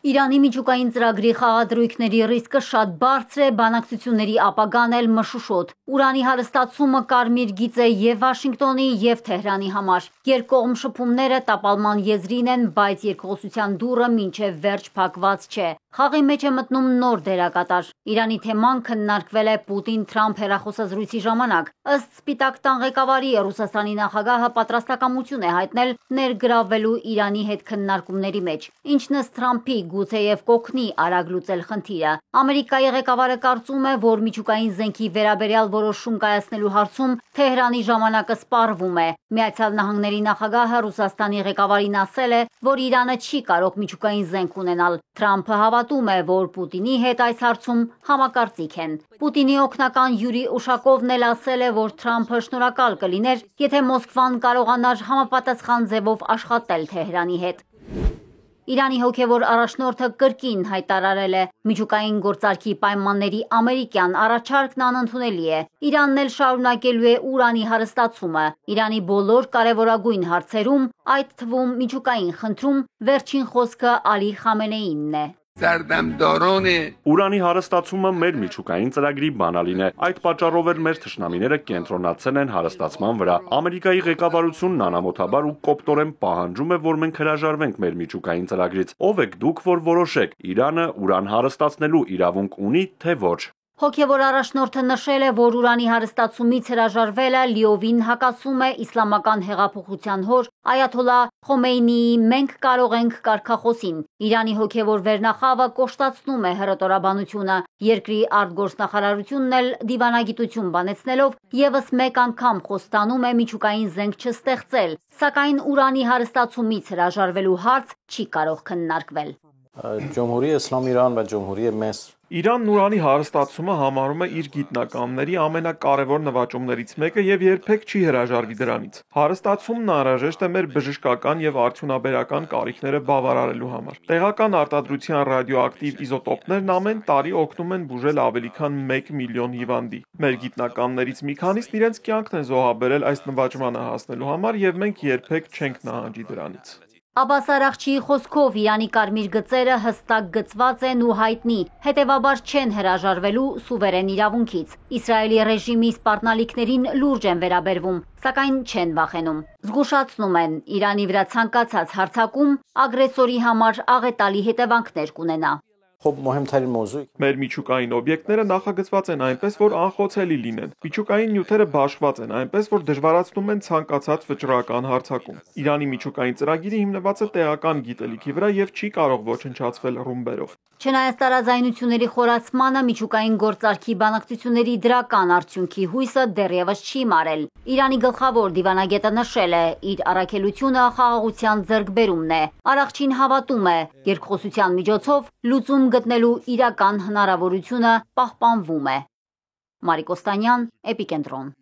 Իրանի միջուկային ծրագրի խաղադրույքների ռիսկը շատ բարձր է, բանակցությունների ապագան էլ մշուշոտ։ Ուրանի հարստացումը կարմիր գիծ է և Վաշինգտոնի և Թեհրանի համար։ Երկկողմ շփումները տապալման եզրին են, բայց երկխոսության դուռը մինչև վերջ փակված չէ։ Խաղի մեջ է մտնում նոր դերակատար։ Իրանի թեման քննարկվել է Պուտին-Թրամփ հեռախոսազրույցի ժամանակ։ Ըստ Սպիտակ տան ղեկավարի, Ռուսաստանի նախագահը պատրաստակամություն է հայտնել ներգրավվելու Իրանի հետ քննարկումների մեջ, ինչն ըստ Թրամփի գուցեև կօգնի արագ լուծել խնդիրը։ Ամերիկայի ղեկավարը կարծում է, որ միջուկային զենքի վերաբերյալ որոշում կայացնելու հարցում Թեհրանի ժամանակը սպառվում է։ ԱՄՆ նախագահը Ռուսաստանի ղեկավարին ասել է, որ Իրանը չի կարող միջուկային զենք ունենալ։ Թրամփը հավատում է, որ Պուտինի հետ այս հարցում համակարծիք են։ Պուտինի օգնական Յուրի Ուշակովն էլ ասել է, որ Թրամփը շնորհակալ կլիներ, եթե Մոսկվան կարողանար համապատասխան ձևով աշխատել Թեհրանի հետ։ Իրանի հոգևոր առաջնորդը կրկին հայտարարել է, միջուկային գործարքի պայմանների ամերիկյան առաջարկն անընդունելի է։ Իրանն էլ շարունակելու է ուրանի հարստացումը։ Իրանի բոլոր կարևորագույն հարցերում, այդ թվում միջուկային խնդրում, վերջին խոսքը Ալի Խամենեինն է։ Ուրանի հարստացումը մեր միջուկային ծրագրի բանալին է։ Այդ պատճառով էլ մեր թշնամիները կենտրոնացել են հարստացման վրա։ Ամերիկայի ղեկավարությունն անամոթաբար ու կոպտորեն պահանջում է, որ մենք հրաժարվենք մեր միջուկային ծրագրից։ Ով եք դուք, որ որոշեք՝ Իրանը ուրան հարստացնելու իրավունք ունի, թե ոչ։ Հոգևոր առաջնորդը նշել է, որ ուրանի հարստացումից հրաժարվելը լիովին հակասում է իսլամական հեղափոխության հոր Այաթոլլահ Խոմեյնիի «Մենք կարող ենք» կարգախոսին։ Իրանի հոգևոր վերնախավը կոշտացնում է հռետորաբանությունը։ Երկրի արտգործնախարարությունն էլ դիվանագիտություն բանեցնելով ևս մեկ անգամ խոստանում է միջուկային զենք չստեղծել, սակայն ուրանի հարստացումից հրաժարվելու հարց չի կարող քննարկվել։ Իրանն ուրանի հարստացումը համարում է իր գիտնականների ամենակարևոր նվաճումներից մեկը և երբեք չի հրաժարվի դրանից։ Հարստացումն անհրաժեշտ է մեր բժշկական և արդյունաբերական կարիքները բավարարելու համար։ Տեղական արտադրության ռադիոակտիվ իզոտոպներն ամեն տարի օգնում են բուժել ավելի քան 1 միլիոն հիվանդի։ Մեր գիտնականներից մի քանիսն իրենց կյանքն են զոհաբերել այս նվաճմանը հասնելու համար և մենք երբեք չենք նահանջի դրանից։ Աբբաս Արաղչիի խոսքով Իրանի կարմիր գծերը հստակ գծված են ու հայտնի, հետևաբար չեն հրաժարվելու սուվերեն իրավունքից։ Իսրայելի ռեժիմի սպառնալիքներին լուրջ են վերաբերվում, սակայն չեն վախենում։ Զգուշացնում են, Իրանի վրա ցանկացած հարձակում ագրեսորի համար աղետալի հետևանքներ կունենա։ Մեր միջուկային օբյեկտները նախագծված են այնպես, որ անխոցելի լինեն։ Միջուկային նյութերը բաշխված են այնպես, որ դժվարացնում են ցանկացած վճռական հարձակում։ Իրանի միջուկային ծրագիրը հիմնված է տեղական գիտելիքի վրա և չի կարող ոչնչացվել ռումբերով։ Չնայած տարաձայնությունների խորացմանը, միջուկային գործարքի բանակցությունների դրական արդյունքի հույսը դեռևս չի մարել։ Իրանի գլխավոր դիվանագետը նշել է, իր առաքելությունը խաղաղության ձեռքբերումն է։ Արաղչին հավատում է, երկխոսության միջոցով լուծում գտնելու իրական հնարավորությունը պահպանվում է։ Մարիկ Օստանյան, Էպիկենտրոն։